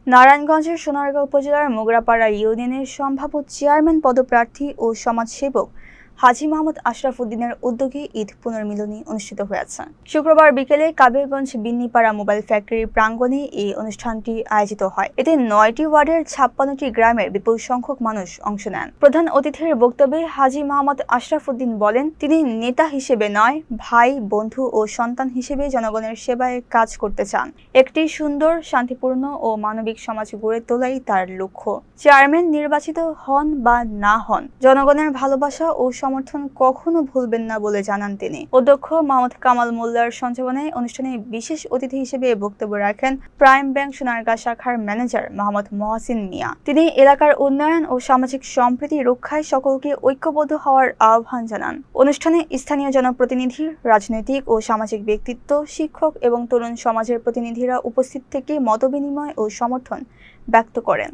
নারায়ণগঞ্জের সোনারগাঁও উপজেলার মোগরাপাড়া ইউনিয়নের সম্ভাব্য চেয়ারম্যান পদপ্রার্থী ও সমাজসেবক হাজী মোহাম্মদ আশরাফ উদ্দিনের উদ্যোগে ঈদ পুনর্মিলনী অনুষ্ঠিত হয়েছে। শুক্রবার বিকেলে কাবিরগঞ্জ বিন্নিপাড়া মোবাইল ফ্যাক্টরির প্রাঙ্গণে এই অনুষ্ঠানটি আয়োজিত হয়। এতে ৯টি ওয়ার্ডের ৫৬টি গ্রামের বিপুল সংখ্যক মানুষ অংশ নেন। প্রধান অতিথির বক্তব্যে হাজী মোহাম্মদ আশরাফ উদ্দিন বলেন, তিনি নেতা হিসেবে নয়, ভাই, বন্ধু ও সন্তান হিসেবে জনগণের সেবায় কাজ করতে চান। একটি সুন্দর, শান্তিপূর্ণ ও মানবিক সমাজ গড়ে তোলাই তার লক্ষ্য। চেয়ারম্যান নির্বাচিত হন বা না হন, জনগণের ভালোবাসা ও সমর্থন কখনো ভুলবেন না বলে জানান তিনি। অধ্যক্ষ মোহাম্মদ কামাল মোল্লার সঞ্চালনায় অনুষ্ঠানে বিশেষ অতিথি হিসেবে বক্তব্য রাখেন প্রাইম ব্যাংক সোনারগাঁ শাখার ম্যানেজার মোহাম্মদ মহসিন মিয়া। তিনি এলাকার উন্নয়ন ও সামাজিক সম্প্রীতি রক্ষায় সকলকে ঐক্যবদ্ধ হওয়ার আহ্বান জানান। অনুষ্ঠানে স্থানীয় জনপ্রতিনিধি, রাজনৈতিক ও সামাজিক ব্যক্তিত্ব, শিক্ষক এবং তরুণ সমাজের প্রতিনিধিরা উপস্থিত থেকে মতবিনিময় ও সমর্থন ব্যক্ত করেন।